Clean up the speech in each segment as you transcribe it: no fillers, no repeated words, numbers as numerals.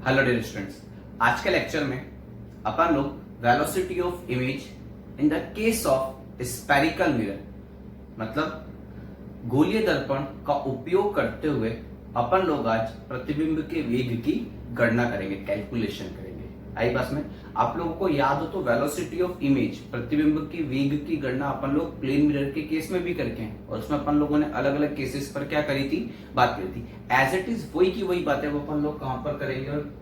Hello dear students, आज के lecture में अपन लोग velocity of image in the case of spherical mirror मतलब गोलीय दर्पण का उपयोग करते हुए अपन लोग आज प्रतिबिंब के वेग की गणना करेंगे, कैलकुलेशन करेंगे। आई बात में आप लोगों को याद हो तो वेलोसिटी ऑफ इमेज प्रतिबिंब की वेग की गणना अपन लोग प्लेन मिरर के केस में भी करके हैं और उसमें अपन लोगों ने अलग अलग केसेस पर क्या करी थी, बात करी थी। एज इट इज वही की वही बात है वो अपन लोग कहां पर करेंगे और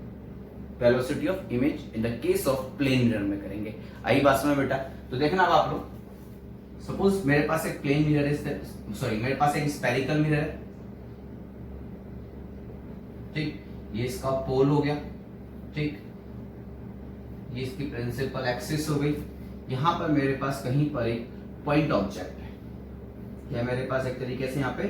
velocity of image in the case of plane mirror में करेंगे। आई बात में बेटा, तो देखना अब आप लोग, सपोज मेरे पास एक प्लेन मिरर है, सॉरी मेरे पास एक स्फेरिकल मिरर है, ठीक, ये इसका पोल हो गया, ठीक, ये इसकी प्रिंसिपल एक्सिस हो गई। यहां पर मेरे पास कहीं पर एक पॉइंट ऑब्जेक्ट है, या मेरे पास एक तरीके से यहाँ पे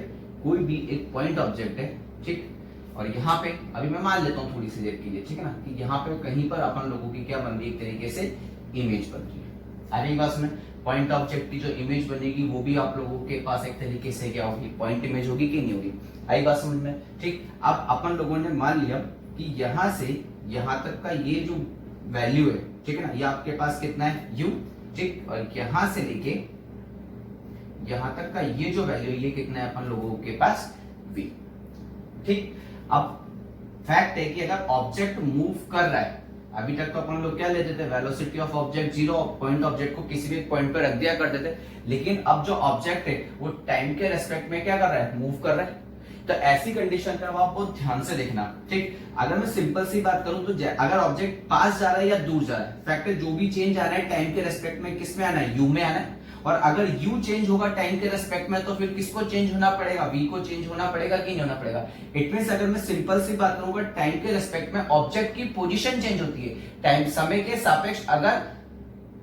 कोई भी एक पॉइंट ऑब्जेक्ट है, ठीक, और यहाँ पे अभी मैं मान लेता हूँ थोड़ी सी देर के लिए, ठीक है ना, कि यहाँ पे कहीं पर अपन लोगों की क्या बन रही है, एक तरीके से इमेज बन रही है। अरे बात में पॉइंट ऑब्जेक्ट की जो इमेज बनेगी वो भी आप लोगों के पास एक तरीके से क्या होगी, पॉइंट इमेज होगी कि नहीं होगी। आई बात समझ में, ठीक। अब अपन लोगों ने मान लिया कि यहां से यहां तक का ये जो वैल्यू है, ठीक है ना, ये आपके पास कितना है u, ठीक, और यहां से लेके यहां तक का ये जो वैल्यू ये कितना है अपन लोगों के पास v, ठीक। अब फैक्ट है कि अगर ऑब्जेक्ट मूव कर रहा है, अभी तक तो अपन लोग क्या लेते थे, velocity of object zero, point object को किसी भी पॉइंट पे रख दिया करते थे, लेकिन अब जो ऑब्जेक्ट है वो टाइम के रेस्पेक्ट में क्या कर रहा है, मूव कर रहा है। तो ऐसी कंडीशन पे आप बहुत ध्यान से देखना, ठीक। अगर मैं सिंपल सी बात करूं तो अगर ऑब्जेक्ट पास जा रहा है या दूर जा रहा है, फैक्ट है जो भी चेंज आ रहा है टाइम के रेस्पेक्ट में किस में आना है, u में आना है। और अगर u चेंज होगा टाइम के रेस्पेक्ट में तो फिर किसको चेंज होना पड़ेगा, v को चेंज होना पड़ेगा कि नहीं होना पड़ेगा। इट मींस अगर मैं सिंपल सी बात करूंगा टाइम के रेस्पेक्ट में ऑब्जेक्ट की पोजीशन चेंज होती है, टाइम समय के सापेक्ष अगर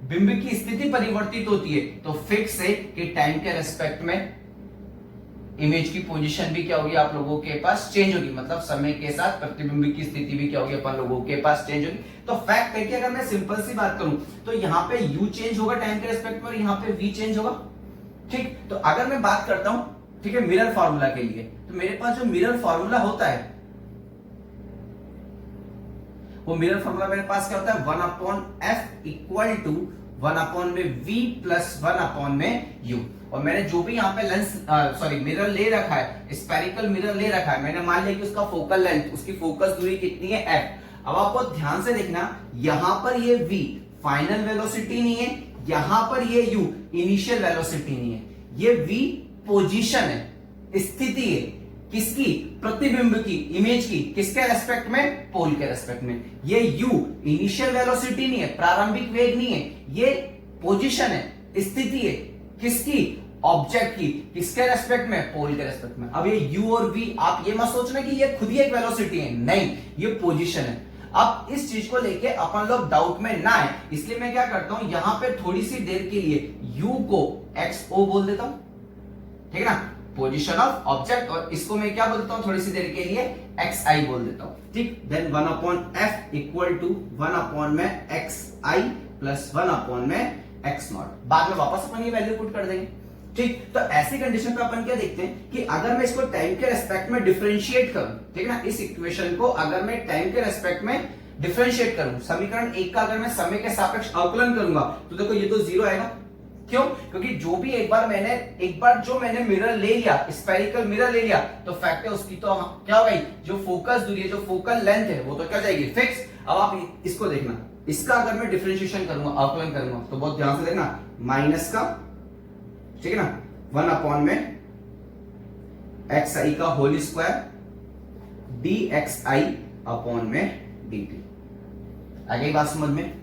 बिंब की स्थिति परिवर्तित होती है तो फिक्स है कि टाइम के रेस्पेक्ट में इमेज की पोजीशन भी क्या होगी, आप लोगों के पास चेंज होगी, मतलब समय के साथ प्रतिबिंब की स्थिति भी क्या होगी, अपन लोगों के पास चेंज होगी। तो फैक्ट है कि अगर मैं सिंपल सी बात करूं तो यहाँ पे u चेंज होगा टाइम के रेस्पेक्ट में और यहाँ पे v चेंज होगा, ठीक। तो अगर मैं बात करता हूं, ठीक है, मिरर फॉर्मूला के लिए, तो मेरे पास जो मिरर फॉर्मूला होता है वो मिरर फॉर्मूला मेरे पास क्या होता है, 1/f equal to 1/v plus 1/u। और मैंने जो भी यहाँ पे लेंस मिरर ले रखा है, स्फेरिकल मिरर ले रखा है, मैंने मान लिया कि उसका फोकल लेंथ, उसकी फोकस दूरी कितनी है, f। अब आपको ध्यान से देखना, यहां पर ये v फाइनल वेलोसिटी नहीं है, यहां पर ये u इनिशियल वेलोसिटी नहीं है, ये v पोजीशन है, स्थिति है, किसकी, प्रतिबिंब की, इमेज की, किसके रेस्पेक्ट में, पोल के रेस्पेक्ट में। ये u इनिशियल वेलोसिटी नहीं है, प्रारंभिक वेग नहीं है, ये पोजीशन है, स्थिति है, किसकी, ऑब्जेक्ट की, किसके रेस्पेक्ट में, पोल के रेस्पेक्ट में। अब ये u और v आप ये मत सोचना कि ये खुद ही एक वेलोसिटी है, नहीं, ये पोजीशन है। अब इस चीज को लेके अपन लोग डाउट में ना आए, इसलिए मैं क्या करता हूं, यहां पे थोड़ी सी देर के लिए u को xo बोल देता हूं, ठीक है ना, पोजीशन ऑफ ऑब्जेक्ट, और इसको मैं क्या बोलता हूं थोड़ी सी देर के लिए xi बोल देता हूं, ठीक। Then 1/f equal to 1/xi plus 1/x0। बाद में वापस अपन ये वैल्यू पुट कर देंगे, ठीक। तो ऐसी कंडीशन पे अपन क्या देखते हैं कि अगर मैं इसको टाइम के रेस्पेक्ट में डिफरेंशिएट करूं, ठीक है ना, इस इक्वेशन को अगर मैं टाइम के रेस्पेक्ट में डिफरेंशिएट करूं, समीकरण 1 का अगर मैं समय के सापेक्ष अवकलन करूंगा तो देखो ये तो जीरो आएगा। क्यों? क्योंकि जो भी एक बार जो मैंने मिरर ले लिया, स्फेरिकल मिरर ले लिया, तो फैक्ट है उसकी तो क्या हो गई, जो फोकस दूरी है, जो फोकल लेंथ है, वो तो क्या जाएगी, फिक्स। अब आप इसको देखना, इसका अगर मैं डिफरेंशिएशन करूंगा, अवकलन करूंगा, तो बहुत ध्यान से देखना, माइनस का, ठीक है ना, 1/xi का होल स्क्वायर dxi अपॉन में dt। आ गई बात समझ में,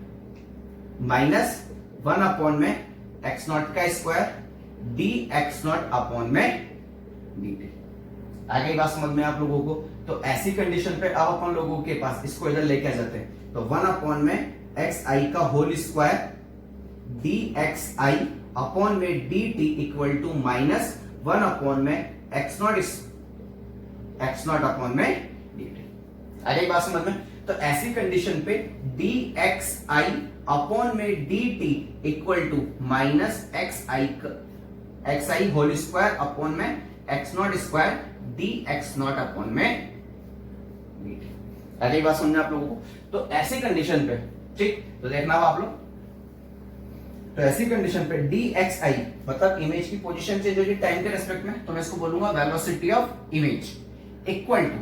माइनस 1/में x0 का स्क्वायर dx0 अपॉन में dt। आ गई बात समझ में आप लोगों को। तो ऐसी कंडीशन पे अब अपन लोगों के पास इसको इधर लेके आ जाते हैं, तो 1/में xi का होल स्क्वायर dxi अपॉन में dt इक्वल टू माइनस 1/में x0 अपॉन में dt। आ गई बात समझ में। तो ऐसी कंडीशन पे dxi अपॉन में dt equal to minus xi whole square upon में x0 स्क्वायर dx0 अपॉन में dt। आगे बात समझना आप लोगों को। तो ऐसी कंडीशन पे, ठीक, तो देखना अब आप लोग, तो ऐसी कंडीशन पे dxi मतलब इमेज की पोजीशन चेंज होगी टाइम के रेस्पेक्ट में, तो मैं इसको बोलूंगा velocity of image equal to,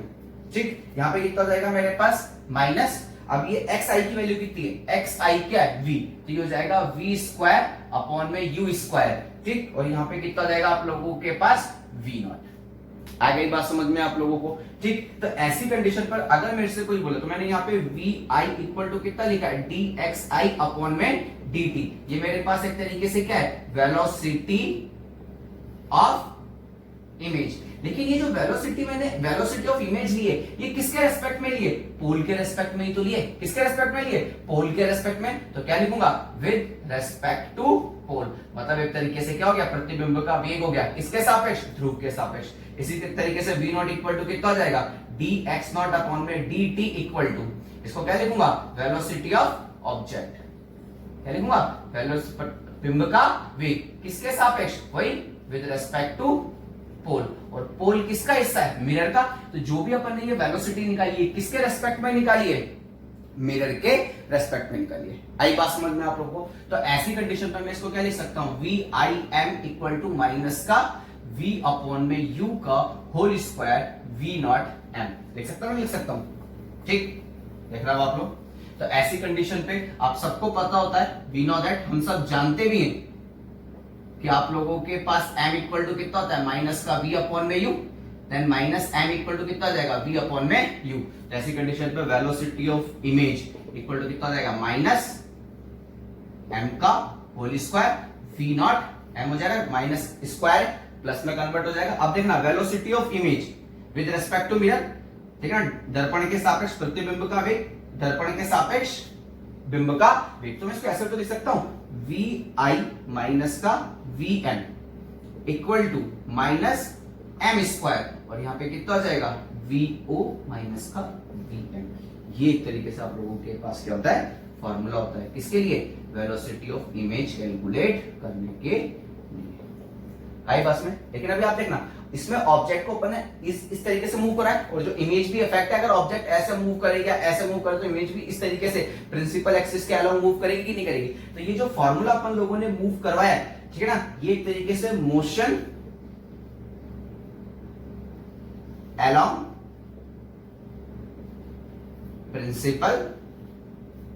ठीक, यहां पे कितना जाएगा मेरे पास माइनस, अब ये xi की वैल्यू कितनी है, xi क्या है v, तो ये हो जाएगा v स्क्वायर अपॉन में u स्क्वायर, ठीक, और यहां पे कितना जाएगा आप लोगों के पास v नॉट। आ गई बात समझ में आप लोगों को, ठीक। तो ऐसी कंडीशन पर अगर मेरे से कोई बोले, तो मैंने यहाँ पे vi इक्वल टू कितना लिखा है, dxi अपॉन में dt, ये मेरे पास एक तरीके से क्या है, वेलोसिटी ऑफ इमेज। लेकिन ये जो वेलोसिटी मैंने वेलोसिटी ऑफ इमेज ली है, ये किसके रेस्पेक्ट में लिए, पोल के रेस्पेक्ट में ही तो लिए, किसके रेस्पेक्ट में लिए, पोल के रेस्पेक्ट में, तो क्या लिखूंगा, विद रेस्पेक्ट टू पोल, मतलब एक तरीके से क्या हो गया, प्रतिबिंब का वेग हो गया किसके सापेक्ष, ध्रुव के सापेक्ष। इसी तरीके से v नॉट इक्वल टू कितना हो जाएगा, dx नॉट अपॉन में dt इक्वल टू, इसको क्या लिखूंगा, वेलोसिटी ऑफ ऑब्जेक्ट, क्या लिखूंगा, प्रतिबिंब का वेग किसके सापेक्ष, वही विद रेस्पेक्ट टू पोल, और पोल किसका हिस्सा है, मिरर का, तो जो भी अपन ने ये वेलोसिटी निकाली है किसके रेस्पेक्ट में निकाली है, मिरर के रेस्पेक्ट में निकालिए। आई बात समझ में आप लोगों को। तो ऐसी कंडीशन पर मैं इसको क्या लिख सकता हूं, V I M equal to minus का v अपॉन में u का whole square v not m, देख सकता हूं, लिख सकता हूं, ठीक, देख रहा हो आप लोग। तो ऐसी कंडीशन पे आप सबको पता होता है वी नो दैट, हम सब जानते भी हैं कि आप लोगों के पास m इक्वल टू कितना होता है, माइनस का v अपॉन में u, then minus m equal to कितना जाएगा, v अपॉन में u। ऐसी कंडीशन पे velocity of image equal to कितना जाएगा, माइनस m का whole square v not, m हो जाएगा माइनस स्क्वायर प्लस में कन्वर्ट हो जाएगा। अब देखना velocity of image with respect to mirror, ठीक है, दर्पण के सापेक्ष प्रतिबिंब का वेग, दर्पण के सापेक्ष बिंब का वेग, तो मैं इसको ऐसे तो लिख सकता हूं, वी आई माइनस का V N equal to minus M square, और यहां पे कितना आ जाएगा, वी ओ माइनस का वी एन। ये एक तरीके से आप लोगों के पास क्या होता है, फॉर्मूला होता है, किसके लिए, वेलोसिटी ऑफ इमेज कैलकुलेट करने के लिए। आई बस में, लेकिन अभी आप देखना, इसमें ऑब्जेक्ट को अपन ने इस तरीके से मूव करा है, और जो इमेज भी इफेक्ट है, अगर ऑब्जेक्ट ऐसे मूव करेगा, ऐसे मूव करे, तो इमेज भी इस तरीके से प्रिंसिपल एक्सिस के अलावा मूव करेगी कि नहीं करेगी। तो ये जो फॉर्मूला अपन लोगों ने मूव करवाया है, ठीक है ना, ये एक तरीके से मोशन अलोंग प्रिंसिपल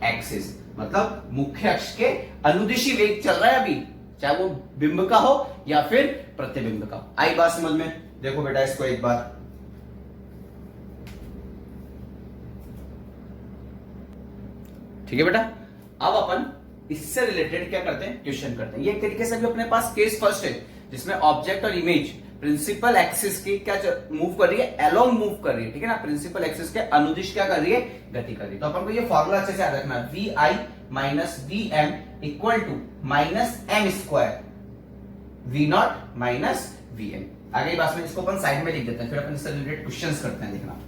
एक्सिस, मतलब मुख्य अक्ष के अनुदिशी वेग चल रहा है अभी, चाहे वो बिंब का हो या फिर प्रतिबिंब का। आई बात समझ में, देखो बेटा इसको एक बार, ठीक है बेटा। अब अपन इससे रिलेटेड क्या करते हैं, क्वेश्चन करते हैं। ये एक तरीके से भी अपने पास केस फर्स्ट है, जिसमें ऑब्जेक्ट और इमेज प्रिंसिपल एक्सिस की क्या मूव कर रही है, अलोंग मूव कर रही है, ठीक है ना, प्रिंसिपल एक्सिस के अनुदिश क्या कर रही है, गति कर रही है। तो अपन को ये फॉर्मूला अच्छे से याद रखना, V I minus V M equal to minus M square V not minus V M. आगे बात में इसको अपन साइड में लिख देते हैं, फिर अपन इससे रिलेटेड क्वेश्चंस करते हैं, देखना,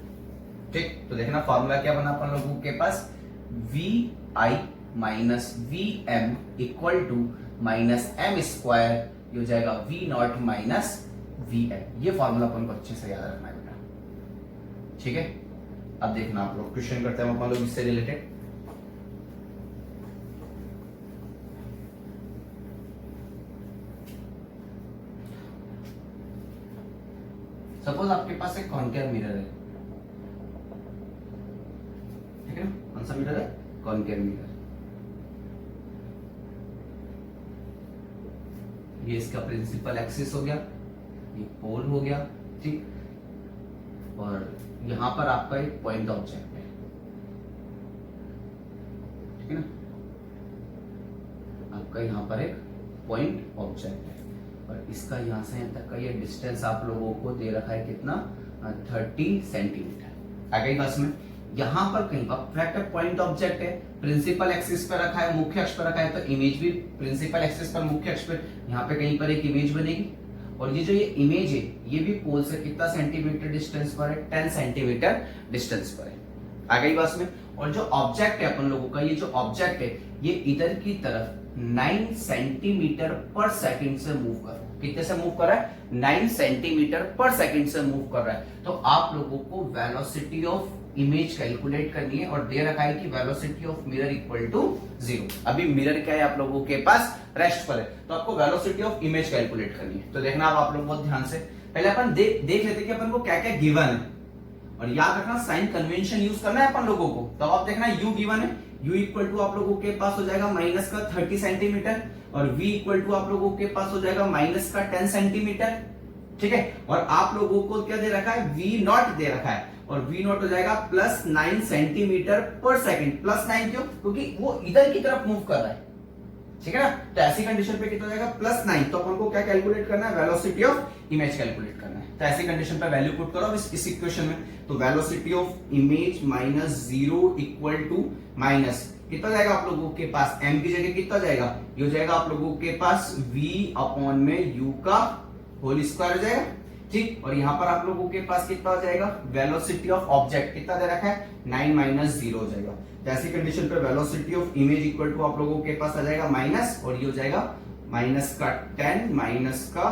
ठीक। तो देखना फॉर्मूला क्या बना अपन लोगों के पास, V I minus V M equal to minus M square, ये हो जाएगा V not minus V M. ये फॉर्मूला अपन को अच्छे से याद रखना है बेटा, ठीक है। अब देखना आप लोग क्वेश्चन करते हैं अपन लोग इससे रिलेटेड। सपोज आपके पास एक कॉनकेव मिरर है, ठीक है ना, कौन सा मिरर है, कॉनकेव मिरर। ये इसका प्रिंसिपल एक्सिस हो गया, ये पोल हो गया, ठीक, और यहां पर आपका एक पॉइंट ऑब्जेक्ट है, ठीक है ना, आपका यहां पर एक पॉइंट ऑब्जेक्ट है, और इसका यहां से यहां तक का ये डिस्टेंस आप लोगों को दे रखा है कितना, 30 सेंटीमीटर। आ गई बस में, यहां पर कहीं पर पॉइंट ऑब्जेक्ट है, प्रिंसिपल एक्सिस पर रखा है, मुख्य अक्ष पर रखा है, तो इमेज भी प्रिंसिपल एक्सिस पर, मुख्य अक्ष पर, यहां पे कहीं पर एक इमेज बनेगी, और ये जो ये इमेज है ये भी पोल से कितना सेंटीमीटर डिस्टेंस पर है, 10 सेंटीमीटर डिस्टेंस पर है। आ गई बस में, और जो ऑब्जेक्ट है अपन लोगों का, ये जो ऑब्जेक्ट है ये इधर की तरफ 9 सेंटीमीटर पर सेकंड से मूव कर रहा है। कितने से मूव कर रहा है, 9 सेंटीमीटर पर सेकंड से मूव कर रहा है। तो आप लोगों को वेलोसिटी ऑफ इमेज कैलकुलेट करनी है और दे रखा है कि velocity of mirror equal to 0। अभी मिरर क्या है आप लोगों के पास, रेस्ट पर है, तो आपको वेलोसिटी ऑफ इमेज कैलकुलेट करनी है। तो देखना आप लोग बहुत ध्यान से, पहले अपन देख लेते हैं कि अपन को क्या क्या गिवन है, और याद रखना साइन कन्वेंशन यूज करना है अपन लोगों को। तब आप देखना u गिवन है, u इक्वल टू आप लोगों के पास हो जाएगा माइनस का 30 सेंटीमीटर, और v इक्वल टू आप लोगों के पास हो जाएगा माइनस का 10 सेंटीमीटर, ठीक है। और आप लोगों को क्या दे रखा है, v नॉट दे रखा है, और v नॉट हो जाएगा plus 9 centimetre per second. Plus 9 क्यों, क्योंकि वो इधर की तरफ मूव कर रहा है, ठीक है ना। तो ऐसी कंडीशन पे कितना हो जाएगा, प्लस 9। तो अपन को क्या कैलकुलेट करना है, वेलोसिटी ऑफ इमेज कैलकुलेट करना है। तो ऐसी कंडीशन पे वैल्यू पुट करो इस इक्वेशन में। तो velocity of image minus 0 equal to minus कितना जाएगा आप लोगों के पास, m की जगह कितना जाएगा, ये हो जाएगा आप लोगों के पास v अपॉन में u का होल स्क्वायर हो जाएगा, ठीक। और यहाँ पर आप लोगों के पास कितना हो जाएगा, वेलोसिटी ऑफ ऑब्जेक्ट कितना दे रखा है, 9 माइनस 0 हो जाएगा। ऐसी कंडीशन पे velocity of image equal to आप लोगों के पास आ जाएगा माइनस, और ये हो जाएगा माइनस का 10 माइनस का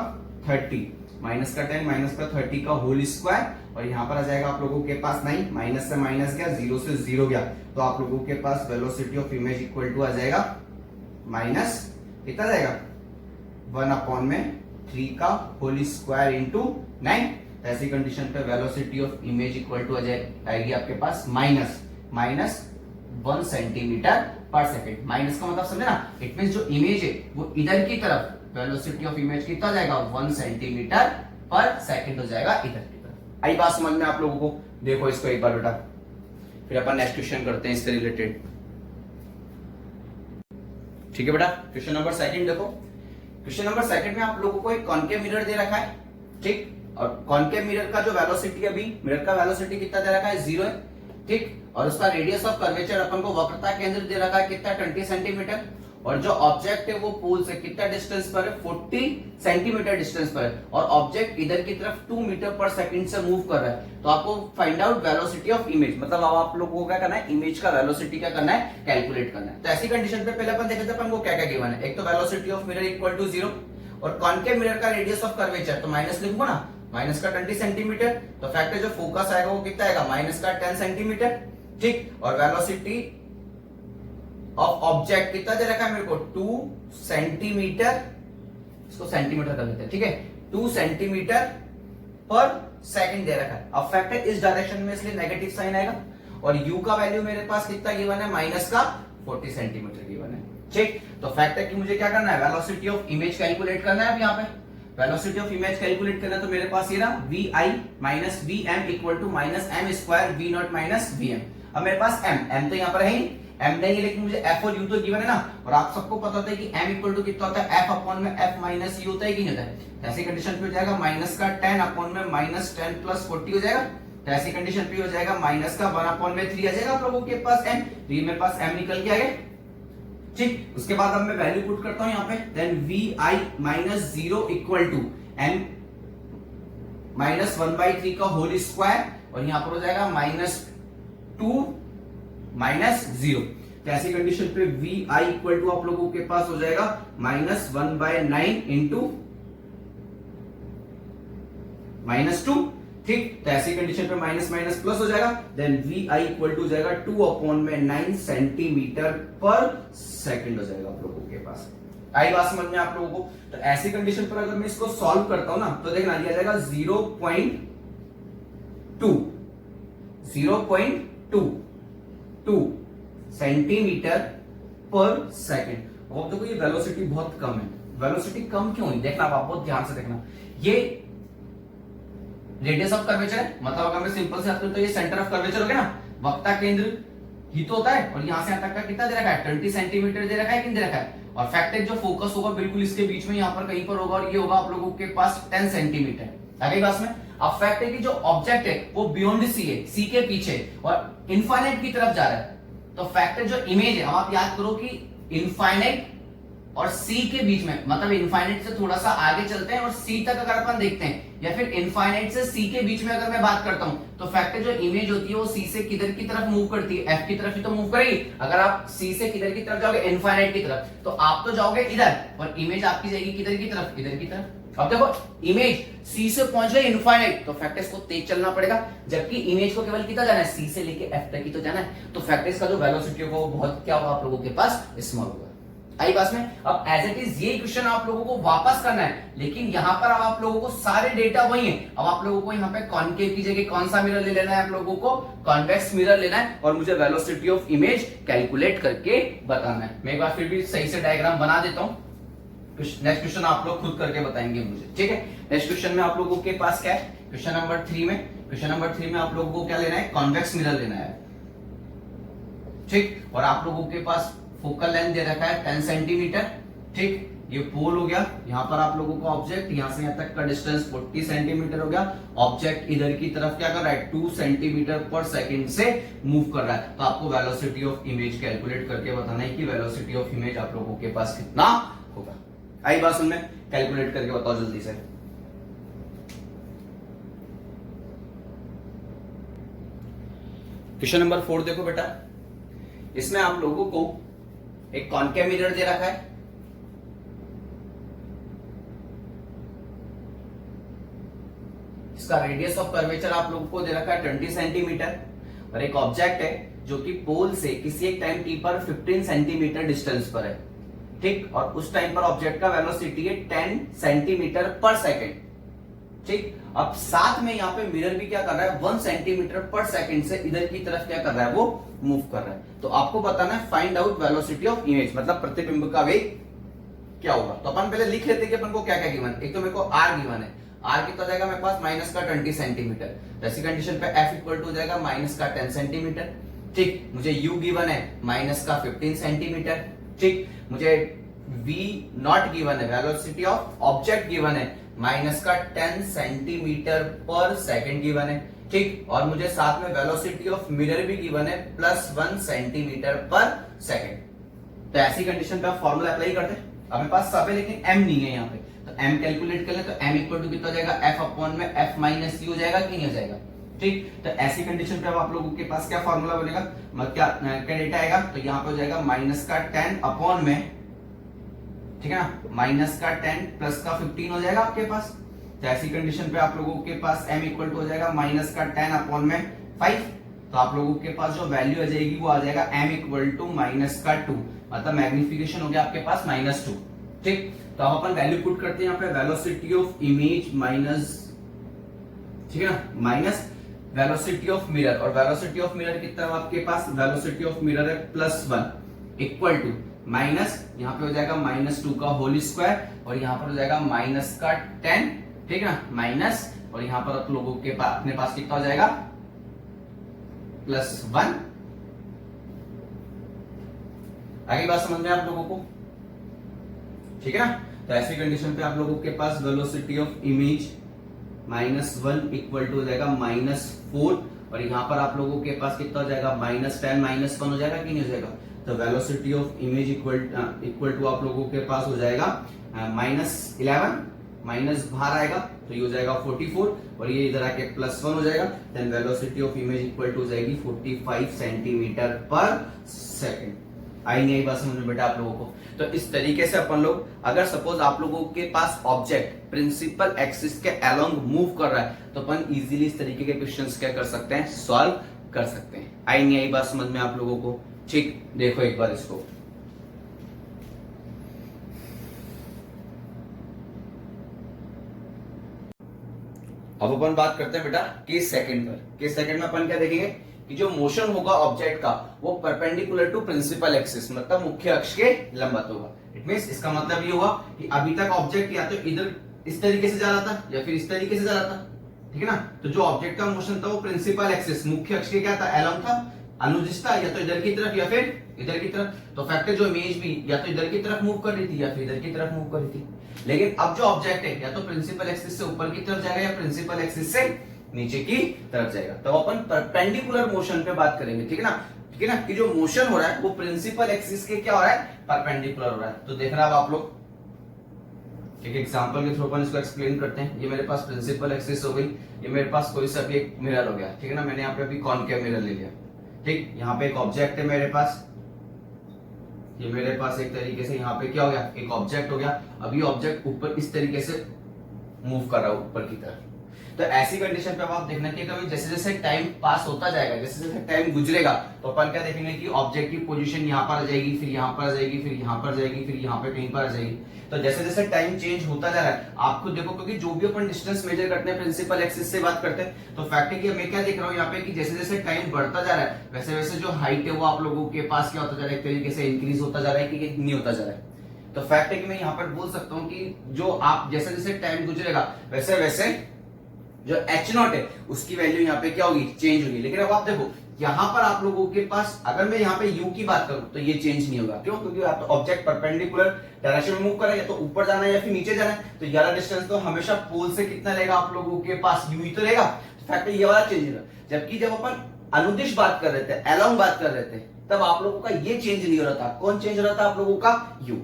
30, माइनस का 10 माइनस का 30 का होल स्क्वायर, और यहाँ पर आ जाएगा आप लोगों के पास 9, माइनस से माइनस गया, 0 से 0 गया, तो आप लोगों के पास velocity of image equal to आ जाएगा माइनस कितना जाएगा, 1 अपॉन में 3 का होल स्क्वायर इंटू 9। ऐसी कंडीशन पे velocity of image equal to आएगी आपके पास minus 1 centimetre per second. Minus का मतलब समझे ना, इट मींस जो इमेज है वो इधर की तरफ, वेलोसिटी ऑफ इमेज कितना जाएगा, 1 सेंटीमीटर पर सेकंड हो जाएगा इधर की तरफ। आई बात समझ में आप लोगों को। देखो इसको एक बार बेटा, फिर अपन नेक्स्ट क्वेश्चन करते हैं इससे रिलेटेड, ठीक है बेटा। क्वेश्चन नंबर सेकंड देखो, क्वेश्चन नंबर सेकंड में आप लोगों को एक कॉनकेव मिरर दे रखा है, ठीक। और कॉनकेव मिरर का जो वेलोसिटी अभी मिरर का वेलोसिटी कितना दे रखा है, 0 है, ठीक। और उसका रेडियस ऑफ कर्वेचर अपन को वक्रता केंद्र दे रखा है कितना, 20 सेंटीमीटर। और जो ऑब्जेक्ट है वो पोल से कितना डिस्टेंस पर है, 40 सेंटीमीटर डिस्टेंस पर है, और ऑब्जेक्ट इधर की तरफ 2 मीटर पर सेकंड से मूव कर रहा है। तो आपको find out velocity of image, मतलब अब आप लोगों को क्या करना है, इमेज का वेलोसिटी क्या करना है, कैलकुलेट करना है। तो ऐसी कंडीशन पे पहले अपन देखे थे अपन को क्या क्या गिवन है। एक तो velocity of mirror equal to 0, और कॉनकेव मिरर का रेडियस ऑफ कर्वेचर, तो माइनस लिखूंगा ना, माइनस का 20 सेंटीमीटर, तो फैक्टर जो फोकस आएगा वो कितना आएगा, माइनस का 10 सेंटीमीटर, ठीक। और वेलोसिटी ऑफ ऑब्जेक्ट कितना दे रखा है मेरे को, 2 सेंटीमीटर, इसको सेंटीमीटर कर लेते हैं, ठीक है, 2 सेंटीमीटर पर सेकंड दे रखा है। अब फैक्टर इस डायरेक्शन में इसलिए नेगेटिव साइन आएगा, और u का वैल्यू मेरे पास कितना गिवन है, माइनस का 40 सेंटीमीटर गिवन है, ठीक। तो फैक्टर की मुझे क्या करना है, वेलोसिटी ऑफ इमेज कैलकुलेट करना है। अब यहाँ पे वेलोसिटी ऑफ इमेज कैलकुलेट करना है, तो मेरे पास ये ना vi minus vm equal to minus m square v not minus vm। अब मेरे पास m तो यहाँ पर है ही, m नहीं है, लेकिन मुझे f और u तो गिवन है ना, और आप सबको पता होता है कि m इक्वल टू कितना होता है, f अपॉन में f माइनस u होता है कि नहीं होता है। ऐसी कंडीशन पे हो जाएगा माइनस का 10 अपॉन में माइनस 10 प्लस 40 हो जाएगा। तो ऐसी कंडीशन पे हो जाएगा माइनस का 1 अपॉन में 3 आ जाएगा आप लोगों के पास m, तो ये मेरे पास m निकल के आ गया, ठीक। उसके बाद अब मैं वैल्यू पुट करता हूं यहाँ पे, then vi minus 0 equal to m minus 1/3 का होल स्क्वायर, और यहाँ पर हो जाएगा माइनस 2 माइनस 0। तो ऐसी कंडीशन पे vi इक्वल टू आप लोगों के पास हो जाएगा माइनस 1/9 इंटू माइनस 2, ठीक। तो ऐसी कंडीशन पे माइनस माइनस प्लस हो जाएगा, देन vi इक्वल टू जाएगा 2 अपॉन में 9 सेंटीमीटर पर सेकंड हो जाएगा आप लोगों के पास। आई बात समझ में आप लोगों को। तो ऐसी कंडीशन पर अगर मैं इसको सॉल्व करता हूं ना, तो देखना दिया जाएगा 0.2 सेंटीमीटर पर सेकंड। अब देखो ये वेलोसिटी बहुत कम है। वेलोसिटी कम क्यों है, देखना आप बहुत ध्यान से देखना। ये रेडियस ऑफ कर्वेचर है, मतलब अगर मैं सिंपल से बात करूं तो ये सेंटर ऑफ कर्वेचर हो गया ना, वक्ता केंद्र ही तो होता है, और यहां से यहां तक का कितना दे रखा है, 20 सेंटीमीटर दे रखा है कि नहीं दे रखा है। और फैक्टर जो फोकस होगा बिल्कुल इसके बीच में यहाँ पर कहीं पर होगा, और ये होगा आप लोगों के पास 10 सेंटीमीटर। आगे बात में अब फैक्टर की जो ऑब्जेक्ट है वो बियॉन्ड सी है, सी के पीछे, और इनफाइनाइट की तरफ जा रहा है। तो फैक्टर जो इमेज है, आप याद करो कि इनफाइनाइट और सी के बीच में, मतलब इनफाइनाइट से थोड़ा सा आगे चलते हैं और सी तक अगर अपन देखते हैं, या फिर इनफाइनाइट से सी के बीच में अगर मैं बात करता हूं, तो फैक्टर जो इमेज होती है वो सी से किधर की तरफ मूव करती है, एफ की तरफ ही तो मूव करेगी। अगर आप सी से किधर की तरफ जाओगे, इनफाइनाइट की तरफ, तो आप तो जाओगे इधर, और इमेज आपकी जाएगी किधर की तरफ, इधर की तरफ। अब देखो इमेज सी से पहुंच रही इनफाइनाइट, तो फैक्टर्स को तेज चलना पड़ेगा, जबकि इमेज को केवल कितना जाना है, सी से लेके एफ तक ही तो जाना है, तो फैक्टर्स का जो वेलोसिटी होगा वो बहुत क्या होगा आप लोगों के पास, स्मॉल होगा। आई बात में। अब एज इट इज ये इक्वेशन आप लोगों को वापस करना है, लेकिन यहां पर अब आप लोगों को सारे डेटा वही है। अब आप लोगों को यहाँ पे कॉनकेव की जगह कौन सा मिरर ले लेना है, आप लोगों को कॉन्वेक्स मिरर लेना है, और मुझे वेलोसिटी ऑफ इमेज कैलकुलेट करके बताना है। मैं एक बार फिर भी सही से डायग्राम बना देता हूं, नेक्स्ट क्वेश्चन आप लोग खुद करके बताएंगे मुझे, ठीक है। नेक्स्ट क्वेश्चन में आप लोगों के पास क्या है, क्वेश्चन नंबर 3 में आप लोगों को क्या लेना है, कॉन्वेक्स मिरर लेना है, ठीक। और आप लोगों के पास फोकल लेंथ दे रखा है 10 सेंटीमीटर, ठीक। ये पोल हो गया, यहां पर आप लोगों का ऑब्जेक्ट यहां से यहां तक का डिस्टेंस 40 सेंटीमीटर हो गया। ऑब्जेक्ट इधर की तरफ क्या कर रहा है, 2 सेंटीमीटर पर सेकंड से मूव कर रहा है। तो आपको वेलोसिटी ऑफ इमेज कैलकुलेट करके बताना है कि वेलोसिटी ऑफ इमेज आप लोगों के पास कितना होगा। आई बात सुन में, कैलकुलेट करके बताओ जल्दी से। क्वेश्चन नंबर 4 देखो बेटा, इसमें आप लोगों को एक कॉनकेव मिरर दे रखा है, इसका रेडियस ऑफ कर्वेचर आप लोगों को दे रखा है 20 सेंटीमीटर, और एक ऑब्जेक्ट है जो कि पोल से किसी एक टाइम टी पर 15 सेंटीमीटर डिस्टेंस पर है, ठीक। और उस टाइम पर ऑब्जेक्ट का वेलोसिटी है 10 सेंटीमीटर पर सेकेंड, ठीक। अब साथ में यहाँ पे मिरर भी क्या कर रहा है, 1 सेंटीमीटर पर सेकेंड से इधर की तरफ क्या कर रहा है, वो मूव कर रहा है। तो आपको बताना है find out velocity of image, मतलब प्रतिबिंब का वेग क्या होगा। तो अपन पहले लिख लेते हैं कि अपन को क्या क्या गिवन, एक तो मेरे को आर गिवन है, आर कितना जाएगा मेरे पास माइनस का 20 सेंटीमीटर, ऐसी कंडीशन पे एफ इक्वल टू जाएगा माइनस का 10 सेंटीमीटर, ठीक। मुझे यू गिवन है माइनस का 15 सेंटीमीटर, ठीक। मुझे वी नॉट गिवन है, वेलोसिटी ऑफ ऑब्जेक्ट गिवन है माइनस का 10 सेंटीमीटर पर सेकेंड गिवन है, ठीक। और मुझे साथ में वेलोसिटी ऑफ मिरर भी गिवन है +1 सेंटीमीटर पर सेकेंड। तो ऐसी कंडीशन पे आप फॉर्मूला अप्लाई करते हैं। अब मेरे पास सब है लेकिन m नहीं है यहाँ पे, तो m कैलकुलेट कर ले, तो m इक्वल टू कितना जाएगा, f अपॉन में f माइनस यू हो जाएगा कि नहीं हो जाएगा, ठीक। तो ऐसी कंडीशन पे अब आप लोगों के पास क्या फॉर्मूला बनेगा, मतलब क्या डेटा आएगा, तो यहाँ पे हो जाएगा माइनस का 10 अपॉन में, ठीक है ना, माइनस का 10 प्लस का 15 हो जाएगा आपके पास। तो ऐसी कंडीशन पे आप लोगों के पास m इक्वल टू हो जाएगा माइनस का 10 अपॉन में 5। तो आप लोगों के पास जो वैल्यू आ जाएगी वो आ जाएगा m इक्वल टू माइनस का 2, मतलब मैग्निफिकेशन हो गया आपके पास -2, ठीक। तो अब अपन वैल्यू पुट करते हैं यहाँ पे, वेलोसिटी ऑफ इमेज माइनस, ठीक है ना, माइनस वेलोसिटी ऑफ मिरर, और वेलोसिटी ऑफ मिरर कितना है आपके पास, वेलोसिटी ऑफ मिरर है +1 इक्वल टू माइनस, यहाँ पे हो जाएगा -2 का होल स्क्वायर, और यहाँ पर हो जाएगा माइनस का 10, ठीक है ना, माइनस, और यहाँ पर आप लोगों के पास अपने पास कितना हो जाएगा +1। आगे बात समझ में आप लोगों को, ठीक है ना। तो ऐसी कंडीशन पे आप लोगों के पास velocity of image -1 equal to हो जाएगा -4, और यहाँ पर आप लोगों के पास कितना हो जाएगा -10 -1 हो जाएगा कि नहीं हो जाएगा। तो velocity of image equal to आप लोगों के पास हो जाएगा -11, माइनस बाहर आएगा तो ये हो जाएगा 44, और ये इधर आके +1 हो जाएगा। Then velocity of image equal to हो जाएगी 45 सेंटीमीटर पर सेकेंड। आई नहीं आई बात समझ में बेटा आप लोगों को। तो इस तरीके से अपन लोग, अगर सपोज आप लोगों के पास ऑब्जेक्ट प्रिंसिपल एक्सिस के अलोंग मूव कर रहा है तो अपन इजीली इस तरीके के क्वेश्चंस क्या कर सकते हैं, सॉल्व कर सकते हैं। आई नहीं आई बात समझ में आप लोगों को, ठीक। देखो एक बार इसको, अब अपन बात करते हैं बेटा केस सेकंड पर। केस सेकंड में अपन क्या देखेंगे कि जो मोशन होगा ऑब्जेक्ट का वो परपेंडिकुलर टू प्रिंसिपल एक्सिस, मतलब मुख्य अक्ष के लंबवत होगा। इट मींस इसका मतलब ये होगा कि अभी तक ऑब्जेक्ट या तो इधर इस तरीके से जा रहा था या फिर इस तरीके से जा रहा था, ठीक है ना। तो जो ऑब्जेक्ट का मोशन था वो प्रिंसिपल एक्सिस, मुख्य अक्ष के क्या था, अलोंग था, अनुदिश था, या तो इधर की तरफ या फिर इधर की तरफ। तो फैक्टर जो इमेज भी या तो इधर की तरफ मूव कर रही थी या फिर इधर की तरफ मूव कर रही थी। लेकिन अब जो ऑब्जेक्ट है या तो प्रिंसिपल एक्सिस से ऊपर की तरफ जाएगा या प्रिंसिपल एक्सिस से नीचे की तरफ जाएगा। तो अपन परपेंडिकुलर मोशन पे बात करेंगे, ठीक है ना, ठीक है ना, कि जो मोशन हो रहा है वो प्रिंसिपल एक्सिस के क्या हो रहा है, परपेंडिकुलर हो रहा है। तो देख रहा है आप लोग, एक एग्जांपल के थ्रू अपन इसको एक्सप्लेन करते हैं। ये मेरे पास प्रिंसिपल एक्सिस हो गई, ये मेरे पास कोई सा भी एक मिरर हो गया, ठीक है ना। मैंने यहाँ पे अभी कॉनकेव मिरर ले लिया, ठीक। यहाँ पे एक ऑब्जेक्ट है मेरे पास, ये मेरे पास एक तरीके से यहाँ पे क्या हो गया, एक ऑब्जेक्ट हो गया। अभी ऑब्जेक्ट ऊपर इस तरीके से मूव कर रहा हूं ऊपर की तरफ। तो ऐसी कंडीशन पे अब आप देखना कि कभी जैसे जैसे टाइम पास होता जाएगा, जैसे जैसे टाइम गुजरेगा, तो अपन क्या देखेंगे कि ऑब्जेक्ट की पोजीशन यहाँ पर आ जाएगी, फिर यहाँ पर आ जाएगी, फिर यहाँ पर जाएगी, फिर यहाँ पे कहीं पर आ जाएगी। तो जैसे जैसे टाइम चेंज होता जा रहा है, आप खुद देखो, क्योंकि जो भी अपन डिस्टेंस मेजर करते हैं प्रिंसिपल एक्सिस से बात करते हैं, तो फैक्ट है कि मैं क्या देख रहा हूँ यहाँ पे कि जैसे जैसे टाइम बढ़ता जा रहा है, वैसे वैसे जो हाइट है वो आप लोगों के पास क्या होता जा रहा है, एक तरीके से इंक्रीज होता जा रहा है कि नहीं होता जा रहा है। तो फैक्ट है कि मैं यहाँ पर बोल सकता हूँ कि जो आप जैसे जैसे टाइम गुजरेगा वैसे वैसे जो एच नॉट है उसकी वैल्यू यहाँ पे क्या होगी, चेंज होगी। लेकिन अब आप देखो यहाँ पर आप लोगों के पास अगर मैं यहाँ पे u की बात करूं तो ये चेंज नहीं होगा। क्यों? क्योंकि आप तो ऑब्जेक्ट परपेंडिकुलर डायरेक्शन में मूव कर रहे हैं, तो ऊपर जाना है या फिर नीचे जाना है, तो ये वाला डिस्टेंस तो हमेशा पोल से कितना रहेगा आप लोगों के पास, u ही तो रहेगा। तो फैक्ट ये वाला चेंज होगा। जबकि जब अपन अनुदिश बात कर रहे थे, अलोंग बात कर रहे थे, तब आप लोगों का ये चेंज नहीं हो रहा था। कौन चेंज हो रहा था? आप लोगों का u।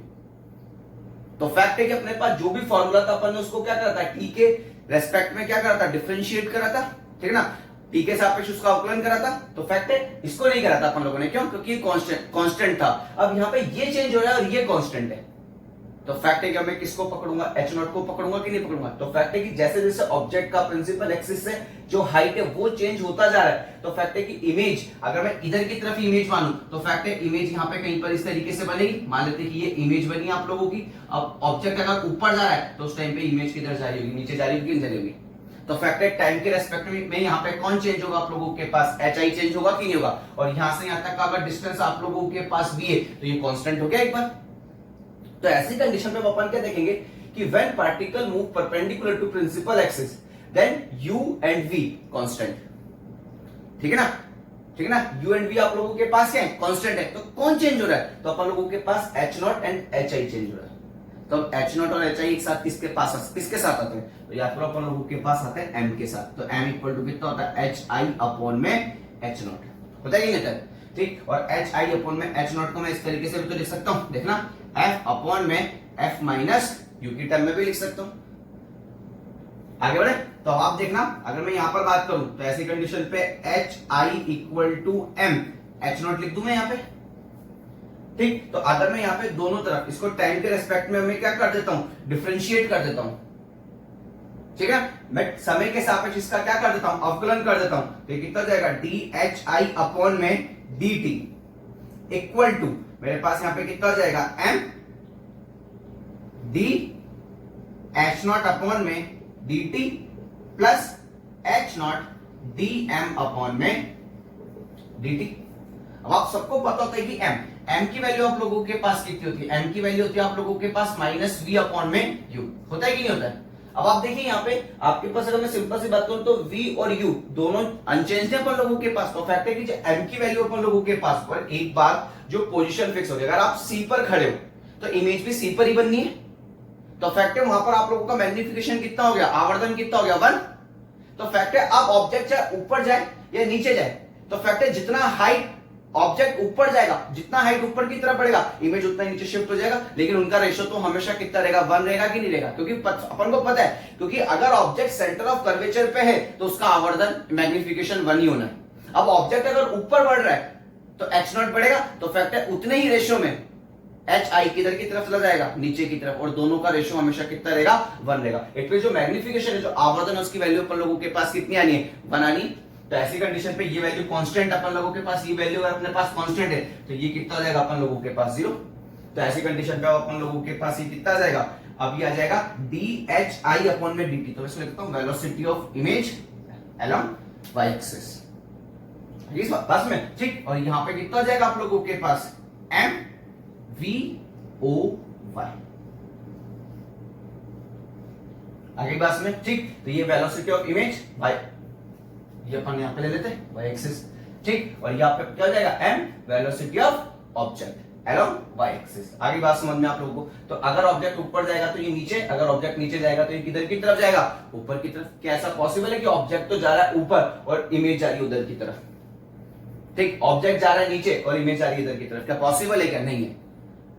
तो फैक्ट है कि अपने पास जो भी फॉर्मूला था अपन ने उसको क्या करा था, टी के रेस्पेक्ट में क्या करा था, डिफरेंशिएट करा था, ठीक है ना, टी के सापेक्ष उसका अवकलन करा था। तो फैक्ट है इसको नहीं करा था अपन लोगों ने, क्यों? क्योंकि कांस्टेंट था। अब यहाँ पे ये चेंज हो रहा है और ये कांस्टेंट है। तो फैक्ट है कि मैं किसको पकड़ूंगा, एच नॉट को पकड़ूंगा कि नहीं पकड़ूंगा। तो फैक्ट है कि जैसे जैसे ऑब्जेक्ट का प्रिंसिपल एक्सिस से जो हाइट है वो चेंज होता जा रहा है, तो फैक्ट है कि इमेज अगर मैं इधर की तरफ इमेज मानूं तो फैक्ट है इमेज यहाँ पे कहीं पर इस तरीके से बनेगी। मान लेते हैं कि ये इमेज बनी आप लोगों की। अब ऑब्जेक्ट अगर ऊपर जा रहा है तो उस टाइम पे इमेज किधर जा रही होगी, नीचे जा रही होगी, जा रही होगी। तो फैक्ट है टाइम के रेस्पेक्ट में यहाँ पे कौन चेंज होगा आप लोगों के पास, एच आई चेंज होगा कि नहीं होगा। और यहां से यहां तक का अगर डिस्टेंस आप लोगों के पास भी है तो ये कांस्टेंट हो गया एक बार। तो ऐसी कंडीशन पे अपन क्या देखेंगे कि when particle move perpendicular to principal axis then u and v constant, ठीक है ना, ठीक है ना। u एंड v आप लोगों के पास क्या है, कांस्टेंट है। तो कौन चेंज हो रहा है, तो अपन लोगों के पास h not and hi change हो रहा है। तो h नॉट और hi एक साथ किसके साथ आते हैं, तो या फिर अपन लोगों के पास आते हैं m के साथ। तो m इक्वल टू कितना होता है, hi अपॉन में h नॉट होता है कि नहीं, ठीक। और hi अपॉन में h नॉट को मैं इस तरीके से भी तो लिख सकता हूं, देखना, f अपॉन में f माइनस u की टर्म में भी लिख सकता हूं। आगे बढ़े तो आप देखना, अगर मैं यहां पर बात करूं तो ऐसी कंडीशन पे hi equal to m, h not लिख दूं मैं यहां पे, ठीक। तो अगर मैं यहां पे दोनों तरफ इसको टाइम के रेस्पेक्ट में मैं क्या कर देता हूं, डिफरेंशिएट कर देता हूं, ठीक है। मैं समय के सापेक्ष इसका क्या कर देता हूं, अवकलन कर देता हूं। तो कितना जाएगा, dhi अपॉन में dt इक्वल टू मेरे पास यहां पे कितना जाएगा, m d h not upon में dt plus h not dm upon में dt। अब आप सबको पता होता है कि m की वैल्यू आप लोगों के पास कितनी होती है, m की वैल्यू होती है आप लोगों के पास माइनस v अपॉन में u, होता है कि नहीं होता है। अब आप देखिए यहाँ पे आपके पास अगर मैं सिंपल सी बात करूं तो v और u दोनों अनचेंज्ड है अपन लोगों के पास। तो फैक्ट है कि जो m की वैल्यू अपन लोगों के पास पर एक बार जो पोजीशन फिक्स हो गई, अगर आप c पर खड़े हो तो इमेज भी c पर ही बननी है। तो फैक्ट है वहां पर आप लोगों का मैग्निफिकेशन कितना हो गया, आवर्धन कितना हो गया, 1। तो फैक्ट है अब ऑब्जेक्ट चाहे ऊपर जाए या नीचे जाए, तो फैक्ट है जितना हाइट ऑब्जेक्ट ऊपर जाएगा, जितना हाइट ऊपर की तरफ बढ़ेगा इमेज उतना नीचे शिफ्ट हो जाएगा। लेकिन उनका रेशियो तो हमेशा कितना रहेगा, 1 रहेगा कि नहीं रहेगा, क्योंकि अपन को पता है, क्योंकि अगर ऑब्जेक्ट सेंटर ऑफ कर्वेचर पे है तो उसका आवर्धन मैग्निफिकेशन 1 ही होना है। अब ऑब्जेक्ट अगर ऊपर बढ़ रहा है तो h नॉट बढ़ेगा, तो फैक्ट है उतने ही रेशियो में hi किधर की तरफ चला जाएगा, नीचे की तरफ, और दोनों का रेशियो हमेशा कितना रहेगा, 1 रहेगा। इट मींस जो मैग्निफिकेशन है, जो आवर्धन है, उसकी वैल्यू अपन लोगों के पास कितनी आनी है, 1 आनी। तो ऐसी कंडीशन पे ये वैल्यू कांस्टेंट अपन लोगों के पास, ये वैल्यू अगर अपने पास कांस्टेंट है तो ये कितना जाएगा अपन लोगों के पास, 0। तो ऐसी कंडीशन पे अपन लोगों के पास ये कितना जाएगा, अब ये आ जाएगा dhi अपॉन में dt। तो इसको लिखता हूं velocity of image along y axis, इस बस में, ठीक। और यहां पे कितना जाएगा आप लोगों के पास, m v o y, आगे बस में, ठीक। तो ये वेलोसिटी ऑफ इमेज y, ये अपन यहां पे ले लेते हैं y एक्सिस, ठीक। और यहां पे क्या हो जाएगा, m velocity of object along y axis. आगे बात समझ में आप लोगों को। तो अगर ऑब्जेक्ट ऊपर जाएगा तो ये नीचे, अगर ऑब्जेक्ट नीचे जाएगा तो ये किधर की तरफ जाएगा, ऊपर की तरफ। क्या ऐसा पॉसिबल है कि ऑब्जेक्ट तो जा रहा है ऊपर और इमेज जा रही है उधर की तरफ, ठीक। ऑब्जेक्ट जा रहा है नीचे और इमेज जा रही है इधर की तरफ, क्या पॉसिबल है, क्या नहीं है।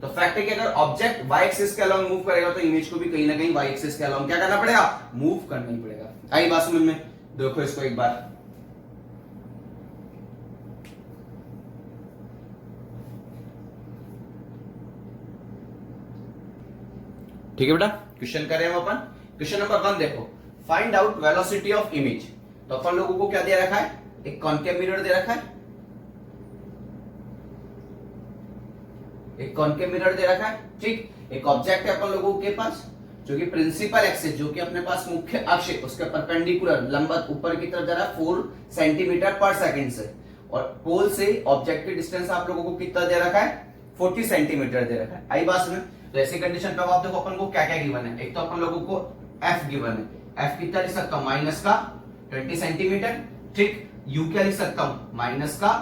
तो फैक्ट है कि अगर ऑब्जेक्ट y एक्सिस के अलोंग मूव करेगा तो इमेज को भी कहीं ना कहीं y एक्सिस के अलोंग क्या करना पड़ेगा, मूव करना ही पड़ेगा। आई बात समझ में, देखो इसको एक बार, ठीक है बेटा। क्वेश्चन करें हम अपन क्वेश्चन नंबर 1 देखो, find out velocity of image. तो अपन लोगों को क्या दे रखा है, एक कॉन्केव मिरर दे रखा है, एक कॉन्केव मिरर दे रखा है, ठीक। एक ऑब्जेक्ट है अपन लोगों के पास जो कि प्रिंसिपल एक्सिस, जो कि अपने पास मुख्य अक्ष है, उसके परपेंडिकुलर लंबवत ऊपर की तरफ जा रहा है 4 सेंटीमीटर पर सेकंड से, और पोल से ऑब्जेक्ट की डिस्टेंस आप लोगों को कितना दे रखा है, 40 सेंटीमीटर दे रखा है। आई बात में, तो ऐसी कंडीशन पे आप देखो अपन को क्या क्या गिवन है। एक तो अपन लोगों को एफ गिवन है, एफ कितना लिख सकता हूं, माइनस का 20 सेंटीमीटर, ठीक। यू क्या लिख सकता हूं, माइनस का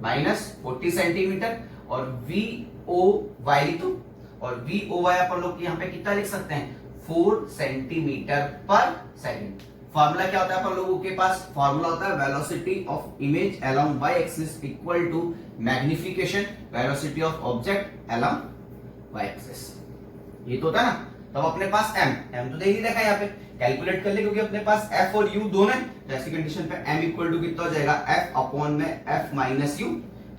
माइनस 40 सेंटीमीटर, और वी ओ वाई लिख दो, और वी ओ वाई अपन लोग यहाँ पे कितना लिख सकते हैं, 4 सेंटीमीटर पर सेकंड। फॉर्मूला क्या होता है अपन लोगों के पास, फॉर्मूला होता है velocity of image along Y axis equal to magnification velocity of object along Y axis. ये तो होता है ना। तब अपने पास m तो दे ही देखा यहाँ पे, कैलकुलेट कर ले, क्योंकि अपने पास f और u दोनों है, तो ऐसी कंडीशन पे m इक्वल टू कितना हो जाएगा, f अपॉन में f माइनस u।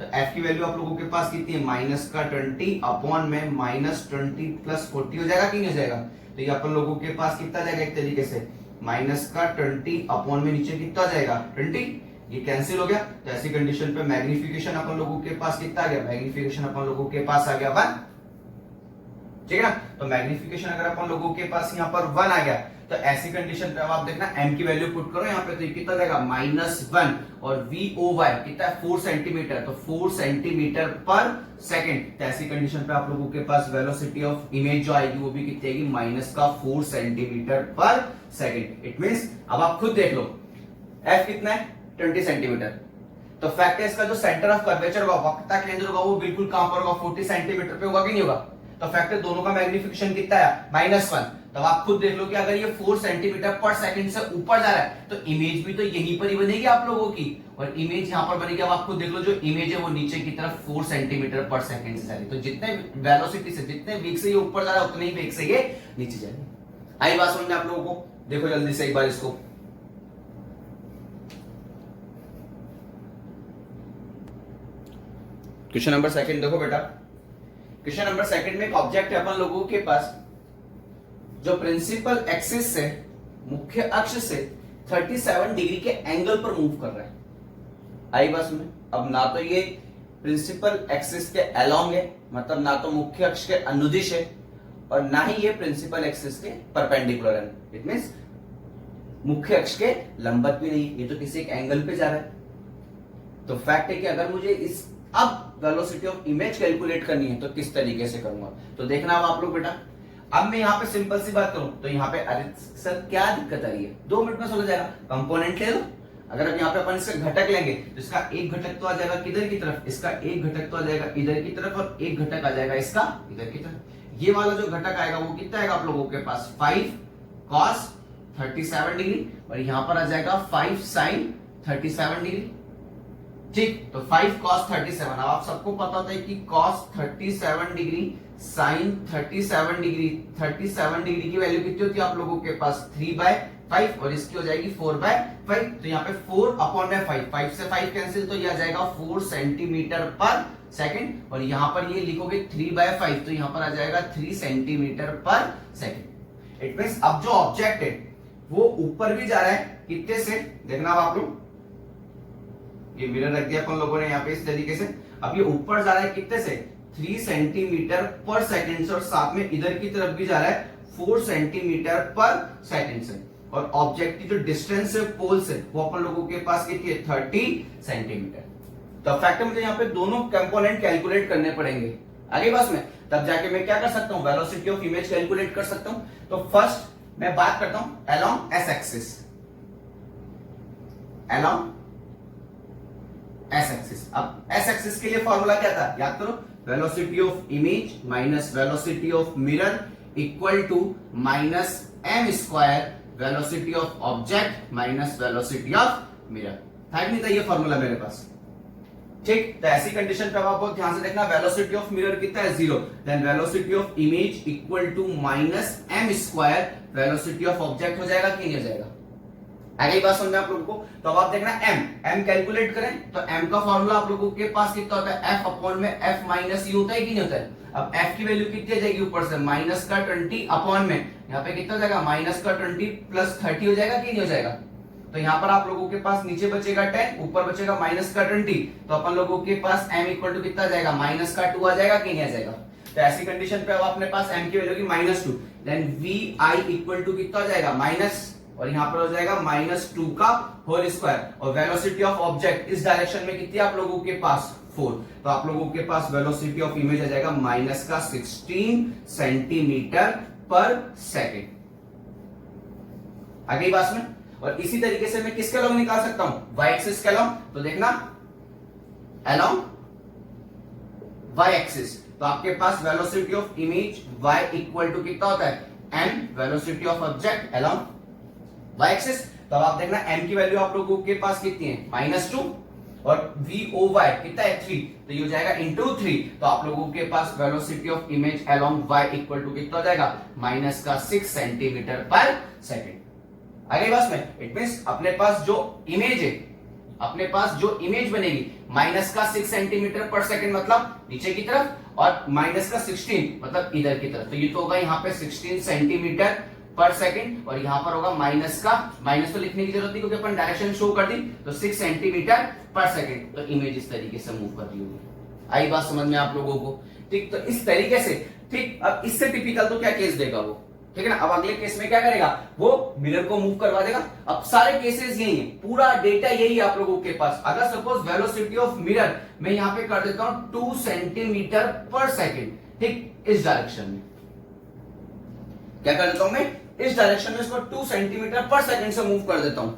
तो f की वैल्यू आप लोगों के पास कितनी है, माइनस का 20 अपॉन में माइनस 20 प्लस 40 हो जाएगा कि नहीं हो जाएगा। तो ये अपन लोगों के पास कितना जाएगा, एक तरीके से माइनस का 20 अपॉन में नीचे कितना जाएगा 20, ये कैंसिल हो गया। तो ऐसी कंडीशन पे मैग्निफिकेशन अपन लोगों के पास कितना आ गया, मैग्निफिकेशन अपन लोगों के पास आ गया 1, ठीक है ना। तो मैग्निफिकेशन अगर अपन लोगों के पास यहाँ पर 1 आ गया, तो ऐसी कंडीशन पे अब आप देखना m की वैल्यू पुट करो यहाँ पे, तो ये कितना जाएगा -1, और VOY कितना है 4 सेंटीमीटर, तो 4 सेंटीमीटर पर सेकंड। तो ऐसी कंडीशन पे आप लोगों के पास वेलोसिटी ऑफ इमेज जो आएगी वो भी कितनी आएगी, माइनस का 4 centimetre per second. It means अब आप खुद देख लो f कितना है 20 सेंटीमीटर, तो फैक्ट है इसका जो सेंटर ऑफ कर्वेचर होगा, वक्रता केंद्र होगा, वो बिल्कुल कहां पर होगा, 40 सेंटीमीटर पे होगा कि नहीं होगा। तो फैक्टर दोनों का मैग्निफिकेशन कितना है, -1। तो आप खुद देख लो कि अगर ये 4 सेंटीमीटर पर सेकंड से ऊपर जा रहा है, तो इमेज भी तो यहीं पर ही बनेगी आप लोगों की, और इमेज यहां पर बनेगी। अब आप खुद देख लो, जो इमेज है वो नीचे की तरफ 4 सेंटीमीटर पर सेकंड से जा रही है, तो जितने वेलोसिटी से, जितने वेग से ये ऊपर जा रहा है, उतने ही वेग से ये नीचे जाएगी। आई बात समझ में आप लोगों को। देखो जल्दी से एक बार इसको, क्वेश्चन नंबर 2 देखो बेटा। क्वेश्चन नंबर 2 में एक ऑब्जेक्ट है अपन लोगों के पास जो प्रिंसिपल एक्सिस से, मुख्य अक्ष से 37 डिग्री के एंगल पर मूव कर रहा है। आई बस में, अब ना तो ये प्रिंसिपल एक्सिस के अलोंग है, मतलब ना तो मुख्य अक्ष के अनुदिश है, और ना ही ये प्रिंसिपल एक्सिस के परपेंडिकुलर है। इट मींस मुख्य अक्ष के लंबवत भी नहीं, ये तो किसी एक एंगल पे जा रहा है। तो फैक्ट है कि अगर मुझे इस अब वेलोसिटी ऑफ इमेज कैलकुलेट करनी है तो किस तरीके से करूंगा, तो देखना अब आप लोग बेटा। अब मैं यहाँ पे सिंपल सी बात करूं तो यहाँ पे, अरे सर क्या दिक्कत आ रही है, 2 मिनट में समझ जाएगा। कंपोनेंट ले लो, अगर अब यहाँ पे अपन इसका घटक लेंगे तो इसका एक घटक तो आ जाएगा किधर की तरफ, इसका एक घटक तो आ जाएगा इधर की तरफ, और एक घटक आ जाएगा इसका इधर की तरफ। ये वाला जो घटक आएगा वो कितना आएगा आप लोगों के पास, 5 cos 37 डिग्री, और यहाँ पर आ जाएगा 5 sin 37 डिग्री, ठीक। तो 5 cos 37, अब आप सबको पता होता है कि cos 37 degree sin 37 degree, 37 degree की वैल्यू कितनी होती है आप लोगों के पास, 3/5, और इसकी हो जाएगी 4/5। तो यहाँ पे 4 अपॉन में 5, 5 से 5 कैंसिल, तो ये आ जाएगा 4 सेंटीमीटर पर सेकंड, और यहाँ पर ये लिखोगे 3/5, तो यहाँ पर आ जाएगा 3 centimetre per second. It means अब जो ऑब्जेक्ट है वो ऊपर भी जा रहा है, कितने से देखना आप लोग, ये मिरर रख दिया अपन लोगों ने यहाँ पे इस तरीके से। अब ये ऊपर जा रहा है कितने से, 3 सेंटीमीटर पर सेकंड से, और साथ में इधर की तरफ भी जा रहा है 4 सेंटीमीटर पर सेकंड से, और ऑब्जेक्ट की जो डिस्टेंस है पोल से वो अपन लोगों के पास कितनी है, 30 सेंटीमीटर। तो फैक्ट मुझे यहाँ पे दोनों कंपोनेंट कैलकुलेट करने पड़ेंगे आगे बस में, तब जाके मैं क्या कर सकता हूँ, वेलोसिटी ऑफ इमेज कैलकुलेट कर सकता हूँ। तो फर्स्ट मैं बात करता हूं along X axis, along X axis. अब एस एक्सिस के लिए फॉर्मूला क्या था, याद करो, velocity of image minus velocity of mirror equal to minus m square velocity of object minus velocity of mirror. था नहीं था ये फॉर्मूला मेरे पास, ठीक। तो ऐसी कंडीशन पे आप बहुत ध्यान से देखना, वेलोसिटी ऑफ मिरर कितना है 0, then velocity of image equal to minus m square velocity of object हो जाएगा कि नहीं हो जाएगा। आ गई बात समझ में आप लोगों को? तो अब आप देखना m कैलकुलेट करें तो m का फॉर्मूला आप लोगों के पास कितना होता है, f अपॉन में f माइनस यू होता है कि नहीं होता है? अब f की वैल्यू कितनी आ जाएगी ऊपर से, माइनस का 20 अपॉन में यहाँ पे कितना हो जाएगा, माइनस का 20 प्लस 30 हो जाएगा कि नहीं हो जाएगा? तो यहाँ पर आप लोगों के पास नीचे बचेगा 10, ऊपर बचेगा माइनस का 20, तो अपन लोगों के पास m इक्वल टू कितना आ जाएगा, माइनस का 2 आ जाएगा कि नहीं आ जाएगा? तो ऐसी कंडीशन पे अब अपने पास m की वैल्यू की -2, देन vi इक्वल टू कितना हो जाएगा, माइनस, और यहाँ पर हो जाएगा -2 का होल स्क्वायर, और वेलोसिटी ऑफ ऑब्जेक्ट इस डायरेक्शन में कितनी आप लोगों के पास 4, तो आप लोगों के पास वेलोसिटी ऑफ इमेज आ जाएगा माइनस का 16 सेंटीमीटर पर सेकेंड। आ गई बात में? और इसी तरीके से मैं किसके अलोंग निकाल सकता हूं, y एक्सिस के अलोंग, तो देखना अलोंग y एक्सिस, तो आपके पास velocity of image y equal to कितना होता है, m velocity of object along y axis. तो अब आप देखना m की वैल्यू आप लोगों के पास कितनी है, -2, और VOY कितना है 3, तो ये हो जाएगा इंटू 3, तो आप लोगों के पास velocity of image along y equal to कितना हो जाएगा, माइनस का 6 सेंटीमीटर पर सेकेंड। आगे बस में इट मींस अपने पास जो इमेज है, अपने पास जो इमेज बनेगी माइनस का 6 सेंटीमीटर पर सेकेंड मतलब नीचे की तरफ, और माइनस का 16 मतलब इधर की तरफ, तो ये तो होगा यहाँ पे 16 सेंटीमीटर पर सेकेंड, और यहाँ पर होगा माइनस का, माइनस तो लिखने की जरूरत नहीं क्योंकि अपन डायरेक्शन शो कर दी, तो 6 सेंटीमीटर पर सेकेंड, तो इमेज इस तरीके से मूव कर रही होगी। आई बात समझ में आप लोगों को? ठीक, तो इस तरीके से, ठीक, अब इससे टिपिकल तो क्या केस देगा वो, ठीक है ना? अब अगले केस में क्या करेगा वो, मिरर को मूव करवा देगा। अब सारे केसेस यही है, पूरा डेटा यही है आप लोगों के पास। अगर सपोज वेलोसिटी ऑफ मिरर मैं यहां पे कर देता हूं 2 सेंटीमीटर पर सेकेंड, ठीक, इस डायरेक्शन में क्या कर देता हूं मैं, इस डायरेक्शन में इसको 2 सेंटीमीटर पर सेकेंड से मूव कर देता हूं,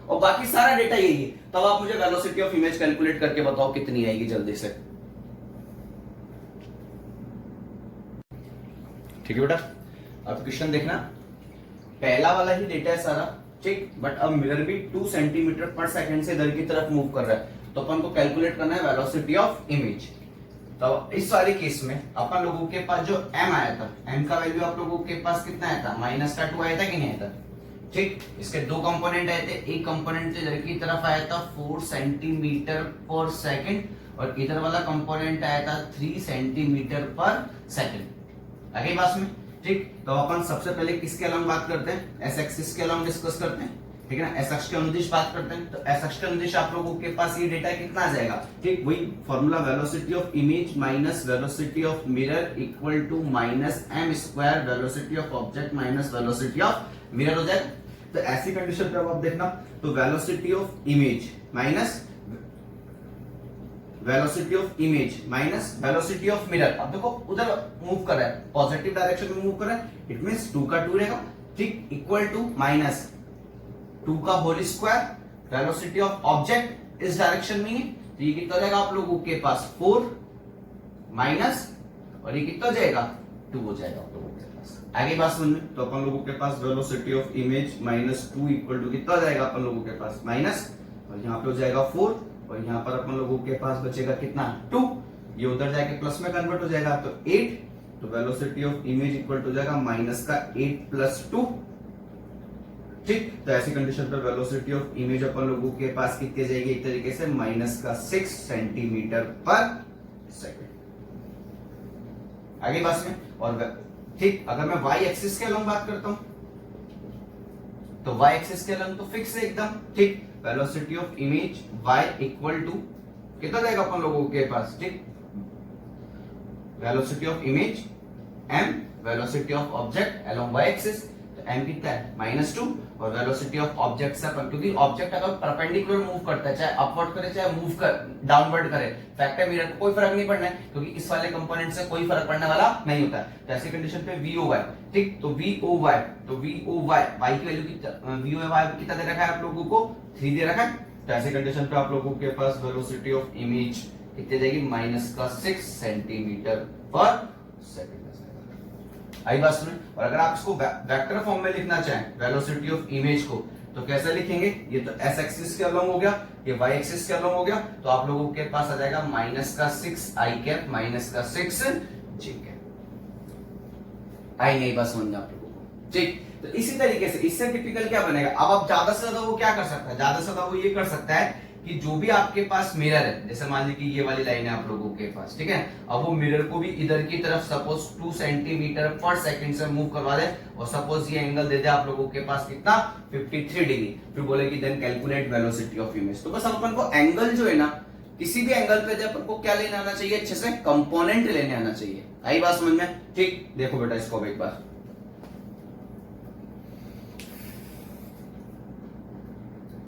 और बाकी सारा डेटा यही है। तब आप मुझे वेलोसिटी ऑफ इमेज कैलकुलेट करके बताओ कितनी आएगी जल्दी से। ठीक है बेटा, अब क्वेश्चन देखना, पहला वाला ही डेटा है सारा, ठीक, बट अब मिरर भी 2 सेंटीमीटर पर सेकेंड से इधर की तरफ मूव कर रहा है, तो अपन को कैलकुलेट करना है वेलोसिटी ऑफ इमेज। तो इस वाले केस में अपन लोगों के पास जो m आया था, m का वैल्यू आप लोगों के पास कितना आया था, माइनस का 2 आया था कि नहीं आया था? ठीक, इसके दो कंपोनेंट आए थे, एक कंपोनेंट इधर की तरफ आया था 4 सेंटीमीटर पर सेकेंड, और इधर वाला कंपोनेंट आया था 3 सेंटीमीटर पर सेकेंड। आगे बात में, ठीक, तो अपन सबसे पहले किसके अलोंग बात करते हैं, एस एक्सिस के अलोंग डिस्कस करते हैं, ठीक है ना? एस अक्ष के अनुदिश बात करते हैं, तो एस अक्ष के अनुदिश आप लोगों के पास ये डेटा कितना आ जाएगा, ठीक, वही formula velocity of image minus velocity of mirror equal to minus m square velocity of object minus velocity of mirror हो जाएगा। तो ऐसी कंडीशन पे अब आप देखना, तो velocity of image minus velocity of image minus velocity of mirror, अब देखो उधर मूव कर रहा है, पॉजिटिव डायरेक्शन में मूव कर रहा है, इट मींस 2 का 2 रहेगा, ठीक, इक्वल टू माइनस 2 का whole square velocity of object इस डायरेक्शन में है, तो ये कितना जाएगा आप लोगों के पास 4 माइनस, और ये कितना जाएगा 2 हो जाएगा आप लोगों के पास। आगे बात समझ में, तो अपन लोगों के पास velocity of image minus 2 equal to कितना जाएगा अपन लोगों के पास माइनस, और यहाँ पे हो जाएगा 4, और यहाँ पर अपन लोगों के पास बचेगा कितना 2, ये उधर जाके प्लस में कन्वर्ट हो जाएगा तो 8, तो velocity of image equal to जाएगा माइनस का 8 प्लस 2, ठीक। तो ऐसी कंडीशन पर वेलोसिटी ऑफ इमेज अपन लोगों के पास कितनी जाएगी, एक तरीके से माइनस का 6 सेंटीमीटर पर सेकेंड। आगे बस में, और ठीक, अगर मैं y एक्सिस के अलोंग बात करता हूं, तो y एक्सिस के अलोंग तो फिक्स है एकदम, ठीक, velocity of image y equal to कितना जाएगा अपन लोगों के पास, ठीक, velocity of image m velocity of object along y axis, तो m कितना है -2, और वेलोसिटी ऑफ ऑब्जेक्ट से अपन, क्योंकि ऑब्जेक्ट अगर परपेंडिकुलर मूव करता है, चाहे अपवर्ड करे चाहे मूव कर डाउनवर्ड करे, फैक्ट है मिरर को कोई फर्क नहीं पड़ना है, क्योंकि इस वाले कंपोनेंट से कोई फर्क पड़ने वाला नहीं होता है। तो ऐसी कंडीशन पे VOY, ठीक, तो VOY y की वैल्यू कितना, VOY कितना दे रखा है आप लोगों को 3 दे रखा है, तो ऐसी कंडीशन पे आप लोगों के पास वेलोसिटी ऑफ इमेज कितनी जाएगी माइनस का 6 सेंटीमीटर पर सेकेंड। आई बात सुने, और अगर आप इसको वेक्टर फॉर्म में लिखना चाहें वेलोसिटी ऑफ इमेज को, तो कैसे लिखेंगे, ये तो एस एक्सिस के अलोंग हो गया, ये वाई एक्सिस के अलोंग हो गया, तो आप लोगों के पास आ जाएगा माइनस का 6 आई कैप माइनस का 6 जे कैप। आई नहीं बात समझना आप लोगों को, ठीक। तो इसी तरीके से इससे टिपिकल क्या बनेगा, अब आप ज्यादा से ज्यादा वो क्या कर सकता है, ज्यादा से ज्यादा वो ये कर सकता है कि जो भी आपके पास मिरर है, जैसे मान लीजिए ये वाली लाइन है आप लोगों के पास, ठीक है, अब वो मिरर को भी इधर की तरफ सपोज 2 सेंटीमीटर पर सेकंड से मूव करवा दे और सपोज ये एंगल दे दे आप लोगों के पास कितना 53 डिग्री, फिर बोले कि then calculate velocity of image. तो बस अपन को एंगल जो है ना, किसी भी एंगल पे जब अपन को क्या लेने आना चाहिए, अच्छे से कंपोनेंट लेने आना चाहिए। आई बात समझ में? ठीक, देखो बेटा इसको एक बार